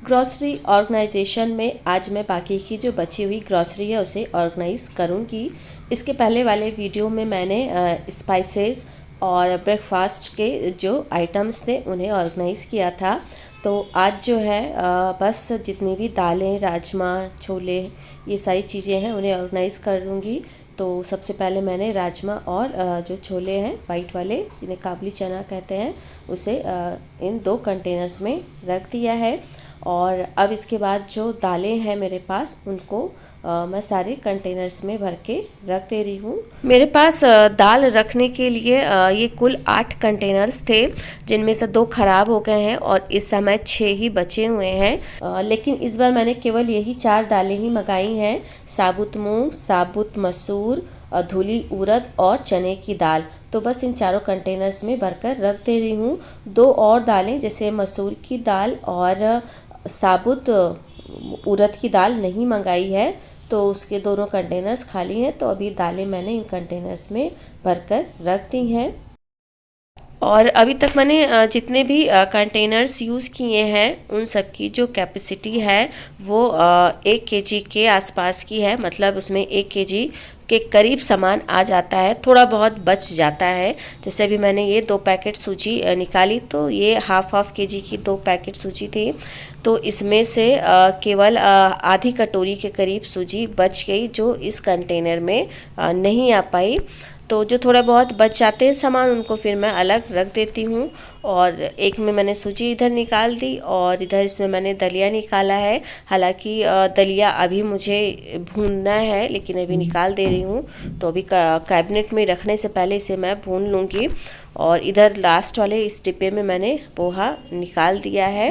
Grocery organisation में आज मैं बाकी की जो बची हुई ग्रॉसरी है उसे ऑर्गेनाइज़ करूँगी। इसके पहले वाले वीडियो में मैंने स्पाइसेस और ब्रेकफास्ट के जो आइटम्स थे उन्हें ऑर्गेनाइज़ किया था। तो आज जो है बस जितनी भी दालें, राजमा, छोले, ये सारी चीज़ें हैं उन्हें ऑर्गेनाइज़ कर दूँगी। तो सबसे पहले मैंने राजमा और जो छोले हैं वाइट वाले, जिन्हें काबुली चना कहते हैं, उसे इन 2 कंटेनर्स में रख दिया है। और अब इसके बाद जो दालें हैं मेरे पास उनको मैं सारे कंटेनर्स में भर के रख दे रही हूँ। मेरे पास दाल रखने के लिए ये कुल 8 कंटेनर्स थे, जिनमें से 2 ख़राब हो गए हैं और इस समय 6 ही बचे हुए हैं। लेकिन इस बार मैंने केवल यही 4 दालें ही मंगाई हैं, साबुत मूंग, साबुत मसूर, धुली उड़द और चने की दाल। तो बस इन चारों कंटेनर्स में भरकर रख दे रही हूँ। 2 और दालें जैसे मसूर की दाल और साबुत उड़द की दाल नहीं मंगाई है, तो उसके दोनों कंटेनर्स खाली हैं। तो अभी दालें मैंने इन कंटेनर्स में भरकर रख दी हैं। और अभी तक मैंने जितने भी कंटेनर्स यूज़ किए हैं उन सब की जो कैपेसिटी है वो 1 केजी के आसपास की है। मतलब उसमें 1 केजी के करीब सामान आ जाता है, थोड़ा बहुत बच जाता है। जैसे अभी मैंने ये 2 पैकेट सूजी निकाली, तो ये हाफ केजी की 2 पैकेट सूजी थी। तो इसमें से केवल आधी कटोरी के करीब सूजी बच गई, जो इस कंटेनर में नहीं आ पाई। तो जो थोड़ा बहुत बच जाते हैं सामान, उनको फिर मैं अलग रख देती हूँ। और एक में मैंने सूजी इधर निकाल दी और इधर इसमें मैंने दलिया निकाला है। हालांकि दलिया अभी मुझे भूनना है, लेकिन अभी निकाल दे रही हूँ। तो अभी कैबिनेट में रखने से पहले इसे मैं भून लूँगी। और इधर लास्ट वाले इस डिब्बे में मैंने पोहा निकाल दिया है।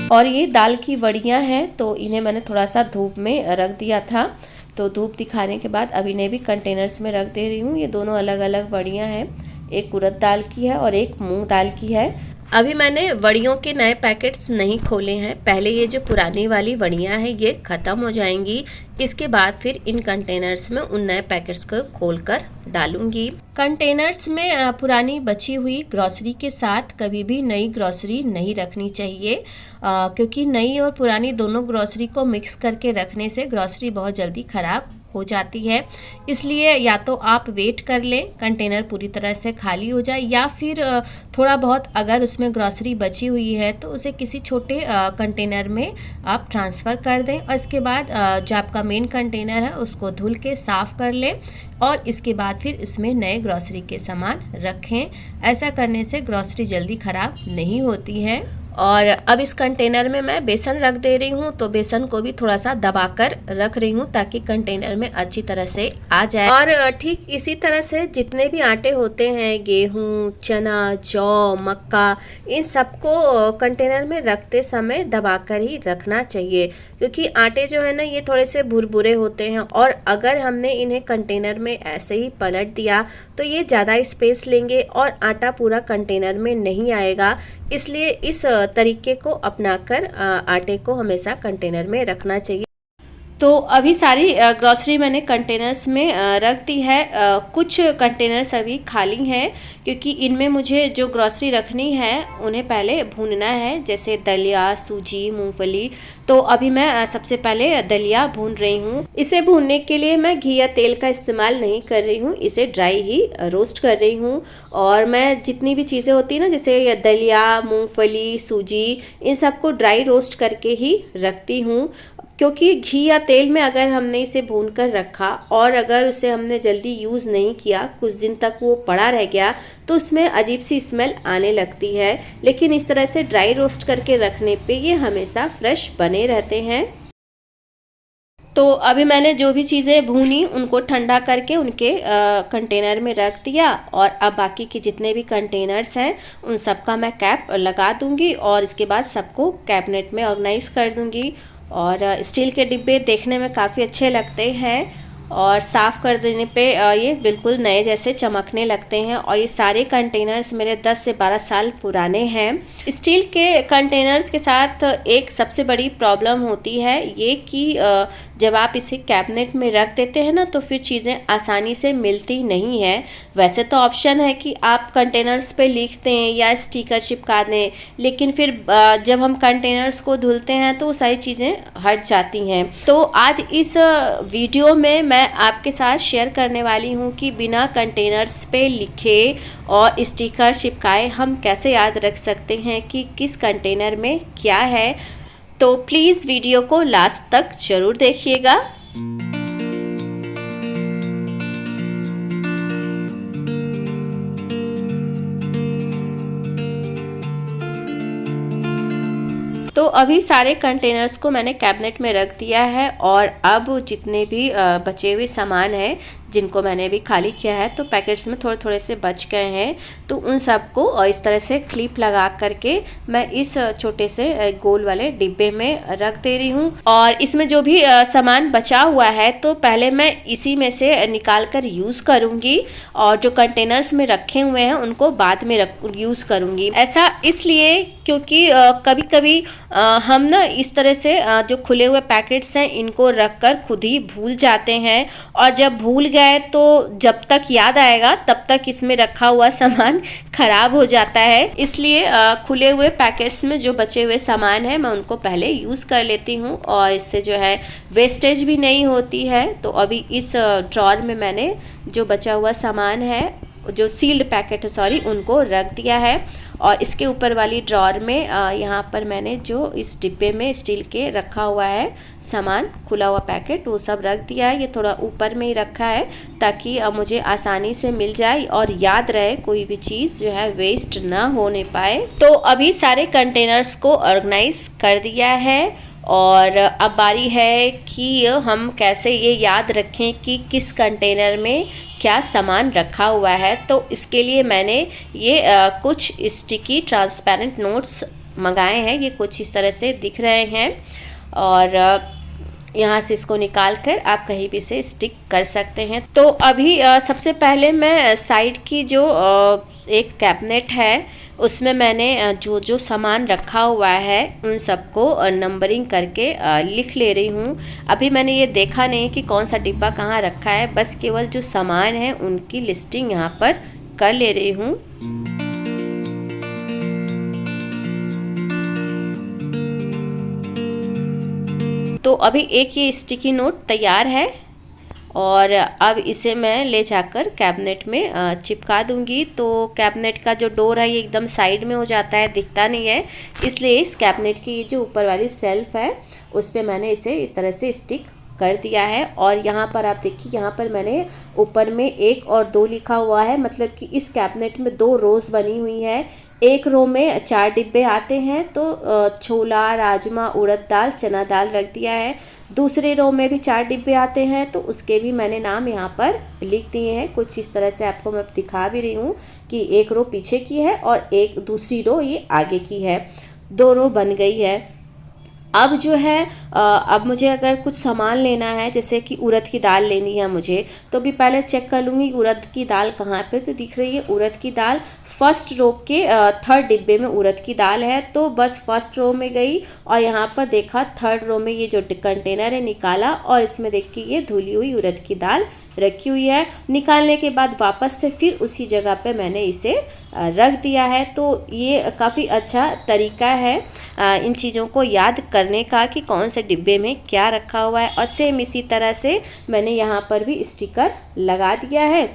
और ये दाल की वड़ियाँ हैं, तो इन्हें मैंने थोड़ा सा धूप में रख दिया था। तो धूप दिखाने के बाद अब इन्हें भी कंटेनर्स में रख दे रही हूँ। ये दोनों अलग अलग वड़ियाँ हैं, एक उड़द दाल की है और एक मूंग दाल की है। अभी मैंने वड़ियों के नए पैकेट्स नहीं खोले हैं, पहले ये जो पुरानी वाली वड़ियाँ हैं ये ख़त्म हो जाएंगी। इसके बाद फिर इन कंटेनर्स में उन नए पैकेट्स को खोलकर डालूंगी। कंटेनर्स में पुरानी बची हुई ग्रॉसरी के साथ कभी भी नई ग्रॉसरी नहीं रखनी चाहिए, क्योंकि नई और पुरानी दोनों ग्रॉसरी को मिक्स करके रखने से ग्रॉसरी बहुत जल्दी ख़राब हो जाती है। इसलिए या तो आप वेट कर लें कंटेनर पूरी तरह से खाली हो जाए, या फिर थोड़ा बहुत अगर उसमें ग्रॉसरी बची हुई है तो उसे किसी छोटे कंटेनर में आप ट्रांसफ़र कर दें। और इसके बाद जो आपका मेन कंटेनर है उसको धुल के साफ़ कर लें और इसके बाद फिर इसमें नए ग्रॉसरी के सामान रखें। ऐसा करने से ग्रॉसरी जल्दी ख़राब नहीं होती है। और अब इस कंटेनर में मैं बेसन रख दे रही हूँ, तो बेसन को भी थोड़ा सा दबाकर रख रही हूँ ताकि कंटेनर में अच्छी तरह से आ जाए। और ठीक इसी तरह से जितने भी आटे होते हैं, गेहूँ, चना, जौ, मक्का, इन सबको कंटेनर में रखते समय दबाकर ही रखना चाहिए, क्योंकि आटे जो है ना ये थोड़े से भुरभुरे होते हैं। और अगर हमने इन्हें कंटेनर में ऐसे ही पलट दिया तो ये ज़्यादा स्पेस लेंगे और आटा पूरा कंटेनर में नहीं आएगा। इसलिए इस तरीके को अपनाकर आटे को हमेशा कंटेनर में रखना चाहिए। तो अभी सारी ग्रॉसरी मैंने कंटेनर्स में रख दी है। कुछ कंटेनर्स अभी खाली हैं, क्योंकि इनमें मुझे जो ग्रॉसरी रखनी है उन्हें पहले भूनना है, जैसे दलिया, सूजी, मूंगफली। तो अभी मैं सबसे पहले दलिया भून रही हूँ। इसे भूनने के लिए मैं घी या तेल का इस्तेमाल नहीं कर रही हूँ, इसे ड्राई ही रोस्ट कर रही हूँ। और मैं जितनी भी चीज़ें होती हैं ना, जैसे दलिया, मूंगफली, सूजी, इन सबको ड्राई रोस्ट करके ही रखती हूँ। क्योंकि घी या तेल में अगर हमने इसे भून कर रखा और अगर उसे हमने जल्दी यूज़ नहीं किया, कुछ दिन तक वो पड़ा रह गया, तो उसमें अजीब सी स्मेल आने लगती है। लेकिन इस तरह से ड्राई रोस्ट करके रखने पे ये हमेशा फ्रेश बने रहते हैं। तो अभी मैंने जो भी चीज़ें भूनी उनको ठंडा करके उनके कंटेनर में रख दिया। और अब बाकी के जितने भी कंटेनर्स हैं उन सब का मैं कैप लगा दूंगी और इसके बाद सबको कैबिनेट में ऑर्गेनाइज़ कर दूंगी। और स्टील के डिब्बे देखने में काफ़ी अच्छे लगते हैं और साफ़ कर देने पे ये बिल्कुल नए जैसे चमकने लगते हैं। और ये सारे कंटेनर्स मेरे 10 से 12 साल पुराने हैं। स्टील के कंटेनर्स के साथ एक सबसे बड़ी प्रॉब्लम होती है ये कि जब आप इसे कैबिनेट में रख देते हैं ना तो फिर चीज़ें आसानी से मिलती नहीं है। वैसे तो ऑप्शन है कि आप कंटेनर्स पे लिख दें या स्टिकर चिपका दें, लेकिन फिर जब हम कंटेनर्स को धुलते हैं तो वो सारी चीज़ें हट जाती हैं। तो आज इस वीडियो में मैं आपके साथ शेयर करने वाली हूँ कि बिना कंटेनर्स पे लिखे और स्टिकर चिपकाए हम कैसे याद रख सकते हैं कि किस कंटेनर में क्या है। तो प्लीज़ वीडियो को लास्ट तक ज़रूर देखिएगा। तो अभी सारे कंटेनर्स को मैंने कैबिनेट में रख दिया है और अब जितने भी बचे हुए सामान हैं जिनको मैंने अभी खाली किया है तो पैकेट्स में थोड़े थोड़े से बच गए हैं, तो उन सबको इस तरह से क्लिप लगा करके मैं इस छोटे से गोल वाले डिब्बे में रख दे रही हूँ। और इसमें जो भी सामान बचा हुआ है तो पहले मैं इसी में से निकाल कर यूज़ करूँगी और जो कंटेनर्स में रखे हुए हैं उनको बाद में यूज़ करूँगी। ऐसा इसलिए क्योंकि कभी कभी हम ना इस तरह से जो खुले हुए पैकेट्स हैं इनको रख कर खुद ही भूल जाते हैं, और जब भूल गए तो जब तक याद आएगा तब तक इसमें रखा हुआ सामान खराब हो जाता है। इसलिए खुले हुए पैकेट्स में जो बचे हुए सामान है मैं उनको पहले यूज़ कर लेती हूँ और इससे जो है वेस्टेज भी नहीं होती है। तो अभी इस ड्रॉर में मैंने जो बचा हुआ सामान है, जो सील्ड पैकेट है सॉरी, उनको रख दिया है। और इसके ऊपर वाली ड्रॉर में यहाँ पर मैंने जो इस डिब्बे में स्टील के रखा हुआ है सामान, खुला हुआ पैकेट, वो सब रख दिया है। ये थोड़ा ऊपर में ही रखा है ताकि मुझे आसानी से मिल जाए और याद रहे, कोई भी चीज़ जो है वेस्ट ना होने पाए। तो अभी सारे कंटेनर्स को ऑर्गेनाइज कर दिया है और अब बारी है कि हम कैसे ये याद रखें कि किस कंटेनर में क्या सामान रखा हुआ है। तो इसके लिए मैंने ये कुछ स्टिकी ट्रांसपेरेंट नोट्स मंगाए हैं। ये कुछ इस तरह से दिख रहे हैं और यहाँ से इसको निकाल कर आप कहीं भी से स्टिक कर सकते हैं। तो अभी सबसे पहले मैं साइड की जो एक कैबिनेट है उसमें मैंने जो जो सामान रखा हुआ है उन सबको नंबरिंग करके लिख ले रही हूँ। अभी मैंने ये देखा नहीं कि कौन सा डिब्बा कहाँ रखा है, बस केवल जो सामान है उनकी लिस्टिंग यहाँ पर कर ले रही हूँ। तो अभी एक ये स्टिकी नोट तैयार है और अब इसे मैं ले जाकर कैबिनेट में चिपका दूंगी। तो कैबिनेट का जो डोर है ये एकदम साइड में हो जाता है, दिखता नहीं है, इसलिए इस कैबिनेट की जो ऊपर वाली सेल्फ है उस पर मैंने इसे इस तरह से स्टिक कर दिया है। और यहाँ पर आप देखिए, यहाँ पर मैंने ऊपर में 1 और 2 लिखा हुआ है, मतलब कि इस कैबिनेट में 2 रोज़ बनी हुई है। एक रो में 4 डिब्बे आते हैं, तो छोला, राजमा, उड़द दाल, चना दाल रख दिया है। दूसरे रो में भी 4 डिब्बे आते हैं, तो उसके भी मैंने नाम यहाँ पर लिख दिए हैं। कुछ इस तरह से आपको मैं दिखा भी रही हूँ कि एक रो पीछे की है और एक दूसरी रो ये आगे की है, 2 रो बन गई है। अब जो है अब मुझे अगर कुछ सामान लेना है, जैसे कि उड़द की दाल लेनी है मुझे, तो भी पहले चेक कर लूँगी उड़द की दाल कहाँ पे, तो दिख रही है उड़द की दाल फर्स्ट रो के 3rd डिब्बे में उड़द की दाल है। तो बस फर्स्ट रो में गई और यहाँ पर देखा 3rd रो में ये जो कंटेनर है निकाला और इसमें देखिए ये धुली हुई उड़द की दाल रखी हुई है। निकालने के बाद वापस से फिर उसी जगह पे मैंने इसे रख दिया है। तो ये काफ़ी अच्छा तरीका है इन चीज़ों को याद करने का कि कौन से डिब्बे में क्या रखा हुआ है। और सेम इसी तरह से मैंने यहाँ पर भी स्टिकर लगा दिया है।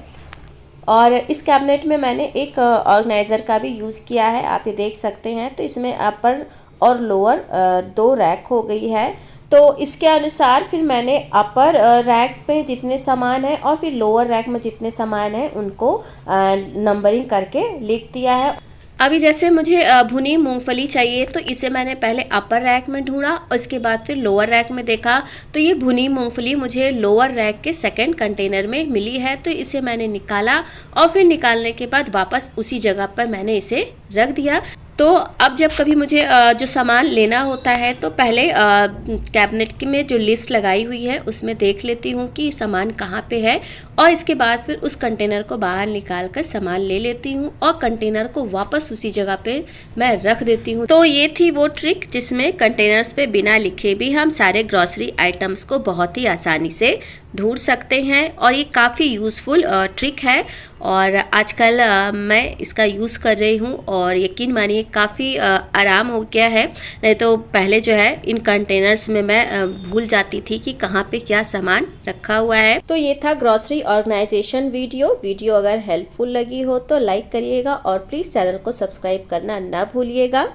और इस कैबिनेट में मैंने एक ऑर्गेनाइज़र का भी यूज़ किया है, आप ये देख सकते हैं। तो इसमें अपर और लोअर 2 रैक हो गई है। तो इसके अनुसार फिर मैंने अपर रैक पे जितने सामान है और फिर लोअर रैक में जितने सामान है उनको नंबरिंग करके लिख दिया है। अभी जैसे मुझे भुनी मूंगफली चाहिए तो इसे मैंने पहले अपर रैक में ढूंढा और इसके बाद फिर लोअर रैक में देखा, तो ये भुनी मूंगफली मुझे लोअर रैक के 2nd कंटेनर में मिली है। तो इसे मैंने निकाला और फिर निकालने के बाद वापस उसी जगह पर मैंने इसे रख दिया। तो अब जब कभी मुझे जो सामान लेना होता है तो पहले कैबिनेट में जो लिस्ट लगाई हुई है उसमें देख लेती हूँ कि सामान कहाँ पे है, और इसके बाद फिर उस कंटेनर को बाहर निकाल कर सामान ले लेती हूँ और कंटेनर को वापस उसी जगह पे मैं रख देती हूँ। तो ये थी वो ट्रिक जिसमें कंटेनर्स पे बिना लिखे भी हम सारे ग्रॉसरी आइटम्स को बहुत ही आसानी से ढूंढ सकते हैं, और ये काफ़ी यूज़फुल ट्रिक है और आजकल मैं इसका यूज़ कर रही हूँ और यकीन मानिए काफ़ी आराम हो गया है। नहीं तो पहले जो है इन कंटेनर्स में मैं भूल जाती थी कि कहाँ पे क्या सामान रखा हुआ है। तो ये था ग्रॉसरी ऑर्गेनाइजेशन वीडियो अगर हेल्पफुल लगी हो तो लाइक करिएगा और प्लीज़ चैनल को सब्सक्राइब करना ना भूलिएगा।